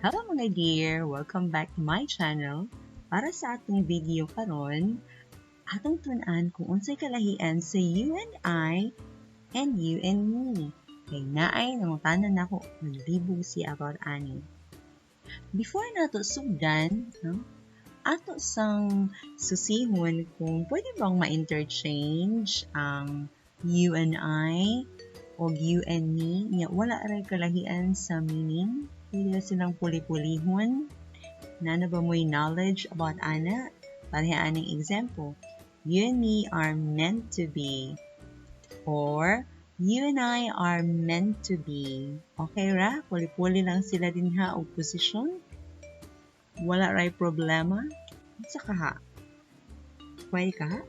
Hello mga dear! Welcome back to my channel. Para sa atong video karon, atong tun-an kung unsay kalahian sa you and I and you and me. Kay naay nangutanan nako naglibog si about ani. Before nato sugdan, ato sang susihon kung pwede bang ma-interchange ang you and I o you and me. Nya wala ray kalahian sa meaning. Pwede silang puli-pulihon. Nana ba mo'y knowledge about ana? Parehaan ng example. You and me are meant to be. Or, you and I are meant to be. Okay ra? Puli-puli lang sila din ha o position. Wala ray problema. Sa ka ha? Pwede ka ha?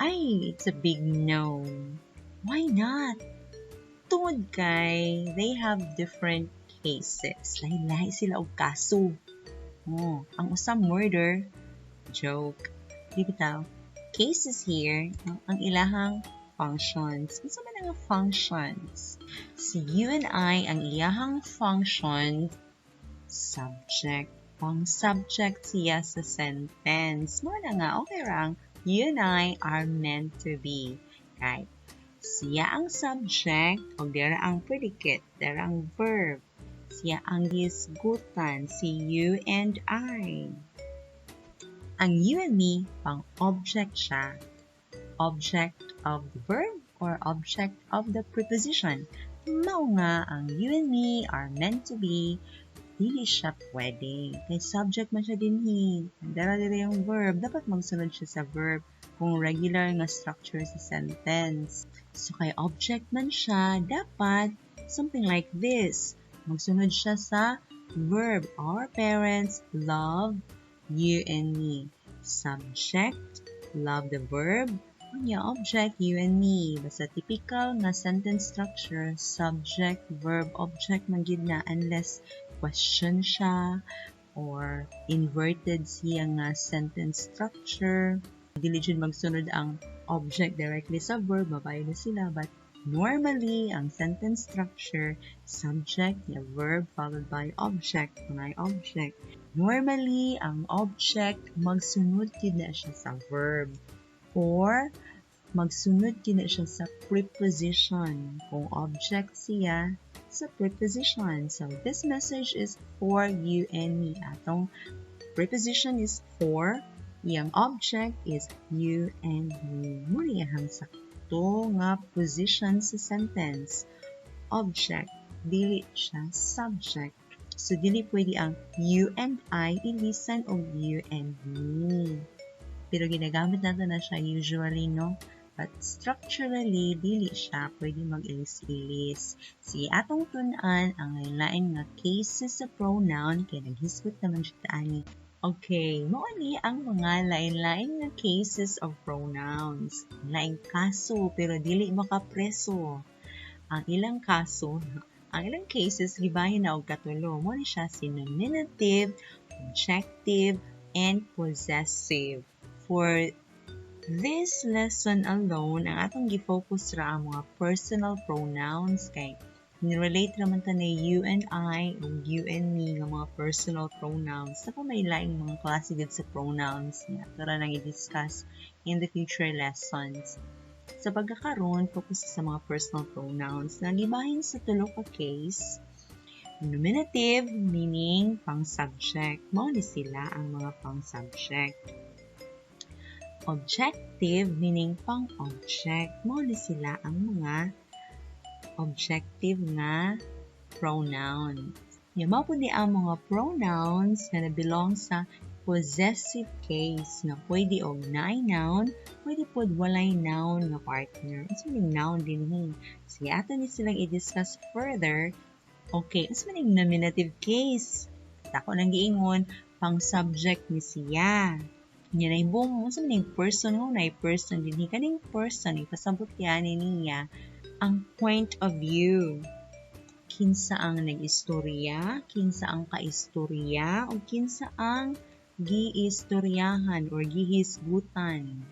Ay, it's a big no. Why not? Tungod kay, they have different cases. Lahi-lahi sila og kaso. Ang usang murder, joke. Di bitaw, cases here, ang ilahang functions. Isa man ang functions. Si you and I, ang ilahang function, subject. Pang subject siya sa sentence. Muna nga, okay rang, you and I are meant to be. Kay, siya ang subject, o dira ang predicate, dira ang verb. Siya ang gisgutan, si you and I. Ang you and me, pang object siya. Object of the verb or object of the preposition. Mao nga, ang you and me are meant to be, dili siya pwede. Kay subject man siya dinhi. Dara-dara yung verb, dapat magsunod siya sa verb kung regular nga structure sa sentence. So, kay object man siya, dapat something like this. Magsunod siya sa verb. Our parents love you and me. Subject, love the verb. Unya, object, you and me. Basta typical nga sentence structure, subject, verb, object man gid na unless question siya or inverted siya nga sentence structure. Dili jud magsunod ang object directly sa verb, mabayo na sila. But normally, ang sentence structure, subject, yung verb, followed by object, may object. Normally, ang object, magsunod yun na siya sa verb. Or, magsunod yun na siya sa preposition. Kung object siya, sa preposition. So, this message is for you and me. Atong preposition is for, yung object is you and me. Muli ang sakto nga position sa sentence. Object, dili siya subject. So, dili pwede ang you and I ilisan o you and me. Pero ginagamit natin na siya usually, no? But structurally, dili siya pwede mag-ilis-ilis. Sige, atong tunan ang lain nga cases sa pronoun kaya naghisgot naman siya taani. Okay, mauni ang mga lain-lain nga cases of pronouns. Laing kaso, pero dili makapreso. Ang ilang kaso, ang ilang cases, gibahin na og katulo. Mo ni siya si nominative, objective, and possessive. For this lesson alone, ang atong gi-focus ra ang mga personal pronouns kay nirelate naman ta na you and I o you and me nga mga personal pronouns. Sa may laing mga klase gid sa pronouns niya. Tara nang i-discuss in the future lessons. Sa pagkakaroon, focus sa mga personal pronouns na gibahin sa tulo ka case. Nominative, meaning pang-subject. Mao ni sila ang mga pang-subject. Objective, meaning pang-object. Mao ni sila ang mga objective nga pronoun. Mao po ni ang mga pronouns na belong sa possessive case na pwede og naay noun, pwede pod walay noun nga partner. It's meaning noun din hin. Sige, ato ni silang i-discuss further. Okay, it's meaning nominative case. Tako nang giingon, pang subject ni siya. Yan ay buong, it's meaning person mo na person din hin. Kaning person, ipasabot yan niya ang point of view. Kinsa ang nag-istorya, kinsa ang kaistorya, o kinsa ang giistoryahan or gihisgutan.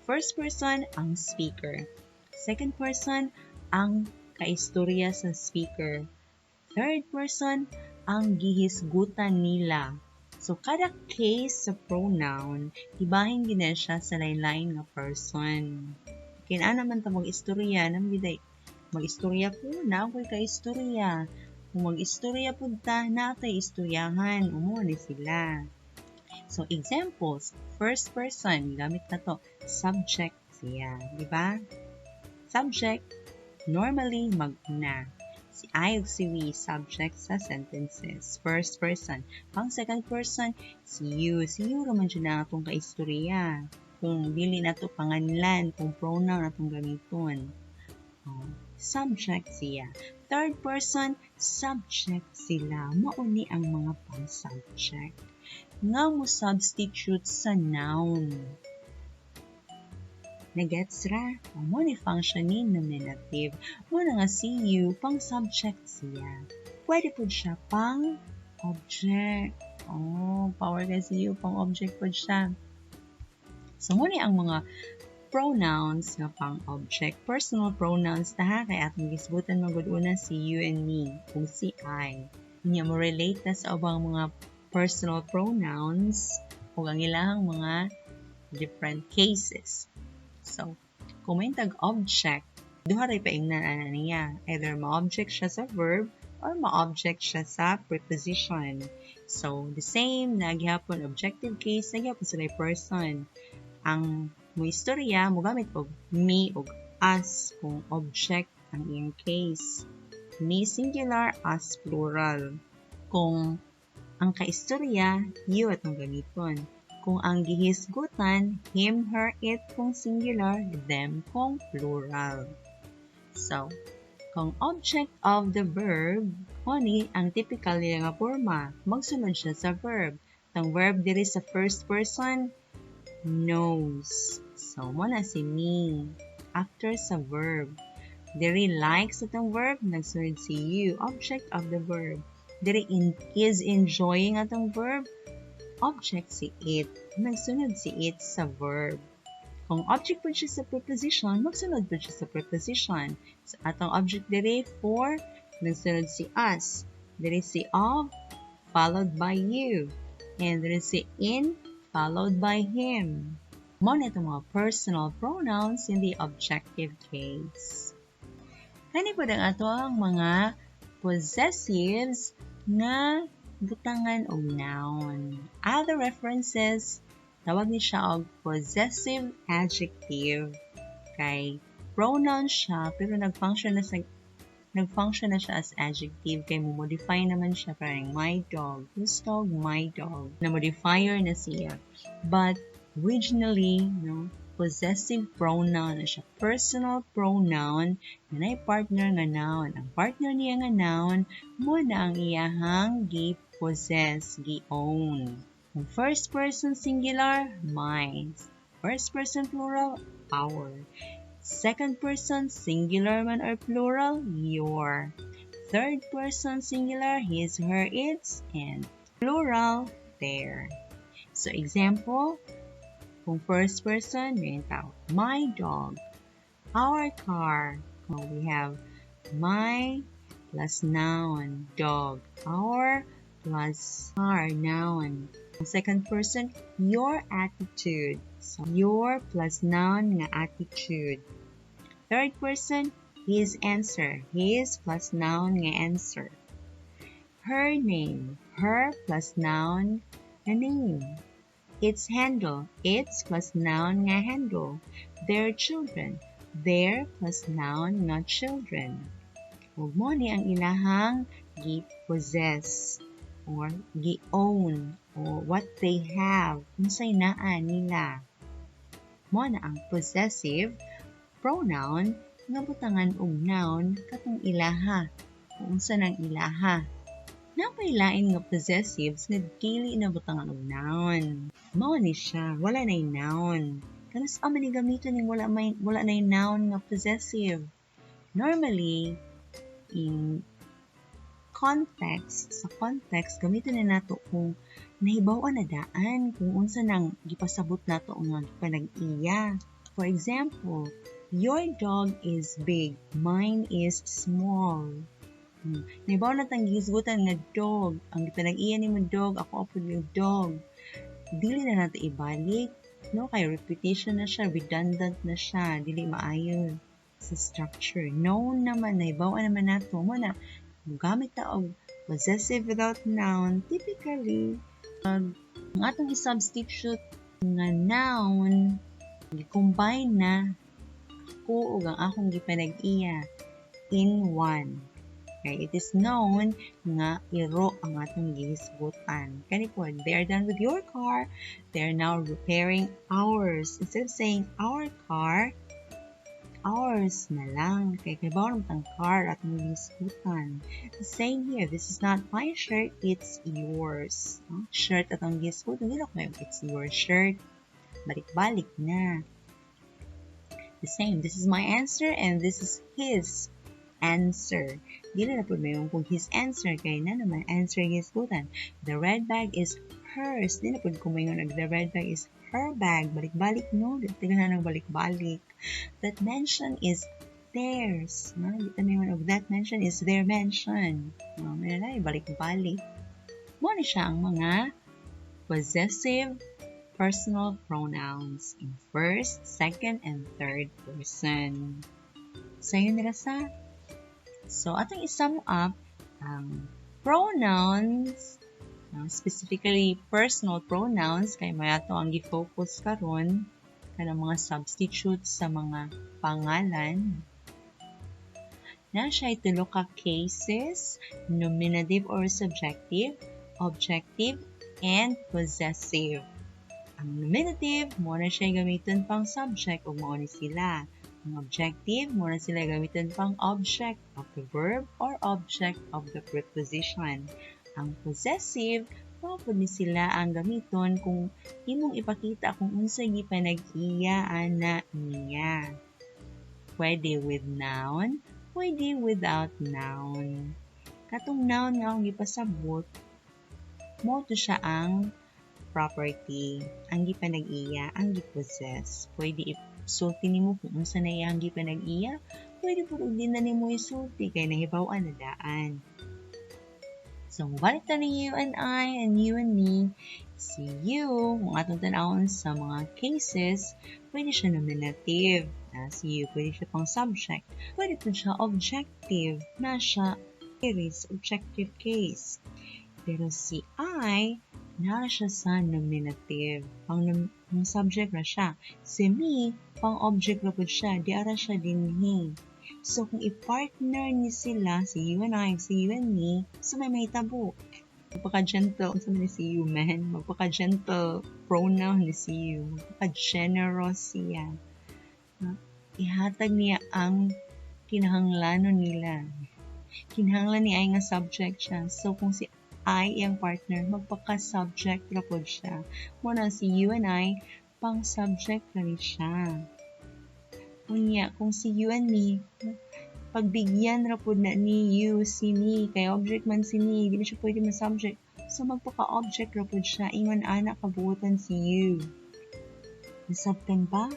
First person, ang speaker. Second person, ang kaistorya sa speaker. Third person, ang gihisgutan nila. So, kada case sa pronoun, ibahin gina siya sa lain-lain nga person. Kaya naman ta mag-istorya, mag-istorya ko, na ako'y ka-istorya. Kung mag-istorya po ta, na ako'y istoryahan, ni sila. So, examples, first person, gamit na to, subject siya, di ba? Subject, normally, mag-una. Si I ug si we, subject sa sentences. First person. Pang second person, si you. Si you raman dyan na itong kaistorya. Kung dili na ito panganlan, kung pronoun na itong gamiton. Subject siya. Third person, subject sila. Mauni ang mga pang-subject. Nga mo substitute sa noun. Nagets ra? Mo ni functioning nominative. Mo na nga si you, pang subject siya. Pwede po siya pang object. Power ka si you, pang object po siya. So, mo ni ang mga pronouns nga pang object. Personal pronouns ta ha, kaya atong gisbutan maguduna si you and me, kung si I. Inya mo relate na sa ubang mga personal pronouns o ang ilang mga different cases. So, kung may tag-object, duha rin paingnan niya. Either ma-object siya sa verb or ma-object siya sa preposition. So, the same, nagyapon objective case, nagyapon sila person. Ang mo istorya, mo gamit og me og us kung object ang iyang case. Me singular, us plural. Kung ang kaistorya, you atong gamiton. Kung ang gihisgutan, him, her, it kung singular, them kung plural. So, kung object of the verb, ni ang typical nila nga forma, magsunod siya sa verb. Ang verb diri sa first person, knows. So, mo na si me. After sa verb. Diri likes atong verb, nagsunod si you, object of the verb. Diri is enjoying atong verb, object si it. Nagsunod si it sa verb. Kung object po siya sa preposition, magsunod po siya sa preposition. Sa atong object diri for, nagsunod si us. Diri si of, followed by you. And diri si in, followed by him. Mo na itong mga personal pronouns in the objective case. Kani po ang ato ang mga possessives na butangan og noun. Other references, tawag ni siya og possessive adjective. Kay pronoun siya, pero nag-function na siya as adjective. Kay mo-modify naman siya parang my dog. Whose dog? My dog. Na-modifier na siya. But originally, possessive pronoun na siya. Personal pronoun na may partner nga noun. Ang partner niya nga noun, mo na ang iyahang gi-possess, gi-own. Ang first person singular, mine. First person plural, our. Second person singular man or plural, your. Third person singular, his, her, its, and plural, their. So example, kung first person, may tao, my dog, our car. We have my plus noun, dog, our plus car, noun. Second person, your attitude. So, your plus noun nga attitude. Third person, his answer. His plus noun nga answer. Her name. Her plus noun nga name. Its handle. Its plus noun nga handle. Their children. Their plus noun nga children. Huwag mo ni ang ilahang gi-possess or gi-own or what they have. Unsay naa nila. Mo na ang possessive pronoun nga butangan og noun katong ilaha. Kung unsa nang ilaha. Napailain nga possessives nga dili na butangan og noun. Mao ni siya, wala nay noun. Kanus man ni gamiton ning wala nay noun nga possessive. Normally in sa context gamiton na nato kung nahibaw-an na daan kung unsa nang gipasabot nato nga panag-iya. For example, your dog is big, mine is small. Naibaw na tang gisgutan nga dog. Ang gipanag-iya ni mo dog, ako apod yung dog. Dili na nato ibalik. No, kay repetition na siya, redundant na siya, dili maayo sa structure. Noun naman, naibawaan naman nato mo na gamit ta og possessive without noun, typically, ang atong i-substitute nga noun, i-combine na ako ug ang akong gipanag-iya in one. Okay, it is known nga iro ang atong gihisgutan. Kani po, they are done with your car, they are now repairing ours. Instead of saying our car, ours na lang. Kaya kaibaw naman ang car at ang gisgutan. The same here. This is not my shirt, it's yours. Shirt at ang gisgutan. Hindi ako it's your shirt. Balik-balik na. The same. This is my answer and this is his answer. Dili na po mayroon kung his answer. Kaya na naman answer gisgutan. The red bag is hers. Di na po kung mayroon the red bag is her bag. Balik-balik, no? Tingnan na ng balik-balik. That mention is theirs. No? That mention is their mention. No? Balik-balik. Muna siya ang mga possessive personal pronouns in first, second, and third person. So, yun nila sa. So, atong i-sum up ang pronouns, specifically personal pronouns, kay may ato ang i-focus karon kanang mga substitutes sa mga pangalan. Na siya itulo ka cases, nominative or subjective, objective, and possessive. Ang nominative, muna siya gamitin pang subject o mo ni sila. Ang objective, muna sila gamitin pang object of the verb or object of the preposition. Ang possessive, mapod ni sila ang gamiton kung imong ipakita kung unsay gipanag-iya ana niya. Pwede with noun, pwede without noun. Katong noun nga akong gipasabot, mo to siya ang property, ang gipanag-iya, ang gipossess. Pwede isulti nimo kung unsa na iyang gipanag-iya, pwede po din na nimo isulti kay nahibaw-an na daan. So, mabalik na ni you and I and you and me. Si you, kung atong tanawon sa mga cases, pwede siya nominative. Si you, pwede siya pang subject. Pwede po siya objective. Na siya is objective case. Pero si I, na siya sa nominative. Pang subject na siya. Si me, pang object na po siya. Di ara siya dinhi. So, kung i-partner ni sila, si you and I, si you and me, so may mahitabo. Magpaka-gentle, sa ni si you, man. Magpaka-gentle pronoun ni si you. Magpaka-generous siya. Ihatag niya ang kinahanglanon nila. Kinahanglan niya ay nga subject siya. So, kung si I, ang partner, magpaka-subject na po siya. Muna si you and I, pang-subject na rin siya. Kung si you and me, pagbigyan ra po na ni you, si me, kay object man si me, hindi siya pwede ma-subject. So, magpaka-object ra po siya. Ingon anak kabuutan si you. Nasabtan ba?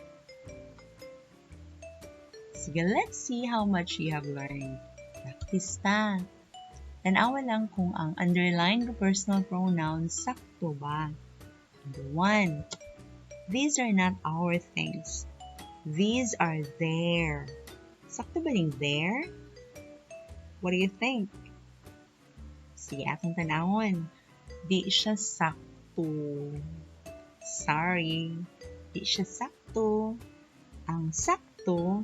Sige, let's see how much you have learned. Practice ta. Tanawa lang kung ang underlined personal pronouns sakto ba. Number 1. These are not our things. These are there. Sakto ba rin there? What do you think? Sige, atong tanawon. Di siya sakto. Sorry. Di siya sakto. Ang sakto,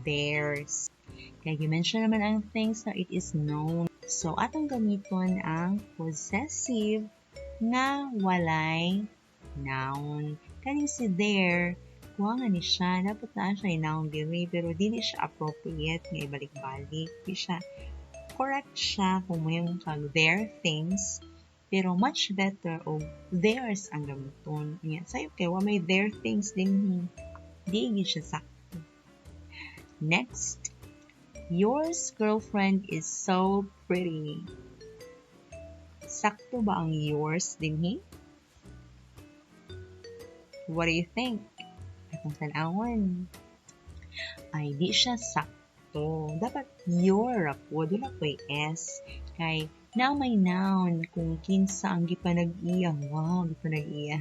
theirs. Kaya i-mention naman ang things na it is known. So, atong gamiton ang possessive nga walay noun. Kaning si there, kuha nga ni siya, dapat na siya noun diri, pero dili siya appropriate nga ibalik-balik. Di siya, correct siya kung may kag their things, pero much better o theirs ang gamiton. Yan, sayo kay wa may their things din di siya sakto. Next, yours girlfriend is so pretty. Sakto ba ang yours din What do you think? Atong tanawon. Ay, di siya sakto. to. Dapat your po, dula po S. Kay, now may noun, kung kinsa ang gipanag-iya, wow, gipanag-iya.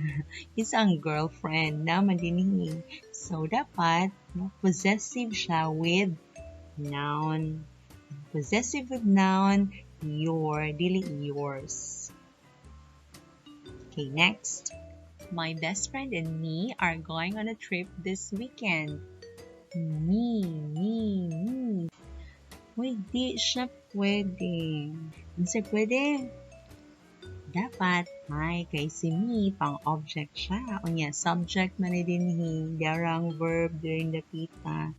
Kinsa ang girlfriend, naman din. So, dapat, possessive siya with noun. Possessive with noun, your, dili yours. Okay, next. My best friend and me are going on a trip this weekend. Me. Uy, di siya pwede. Kasi pwede. Dapat, may kay si me, pang object siya. O niya, subject man din darang verb during the pita.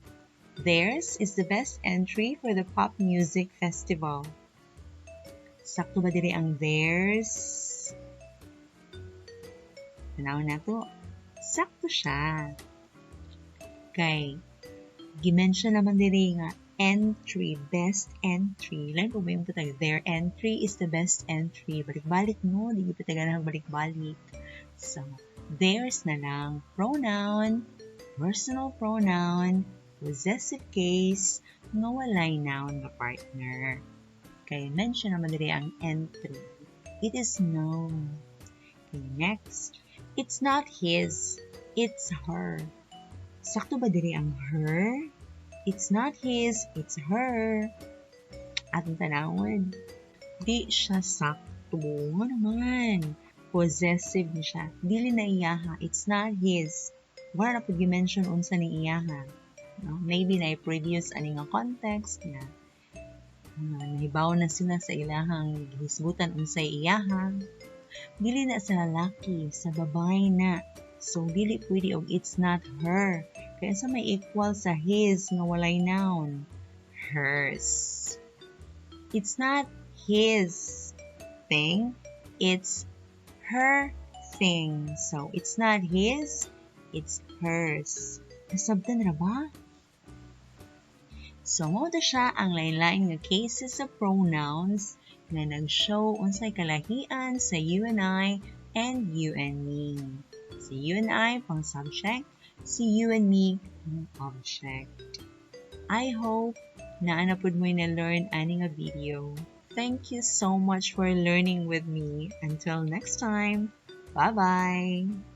Theirs is the best entry for the pop music festival. Sakto ba diri ang theirs? Tanaw na to. Sakto siya. Kay, gimension naman diri nga entry, best entry. Lain po ba yung patag? Their entry is the best entry. Balik-balik, no? Di pa taga na balik-balik. So, theirs na lang. Pronoun, personal pronoun, possessive case, nga walay noun na partner. Kaya mention naman diri ang entry. It is known. Okay, next. It's not his, it's her. Sakto ba diri ang her? It's not his, it's her. Atong tanawon. Di siya sakto. Ano naman? Possessive ni siya. Dili na iyaha. It's not his. Wala na pag-mention unsa ni iyaha. No? Maybe na i-previous ani nga context na nahibaw na sila sa ilahang hisgutan unsay iyaha. Dili na sa lalaki, sa babae na. So, dili pwede og it's not her. Kaya sa may equal sa his nga walay noun. Hers. It's not his thing. It's her thing. So, it's not his. It's hers. Nasabtan ra ba? So, mo siya ang lain-lain nga cases sa pronouns na nag-show unsay kalahian sa you and I and you and me. Si you and I pang subject, si you and me pang object. I hope na anapod mo na-learn ani nga video. Thank you so much for learning with me. Until next time, bye-bye!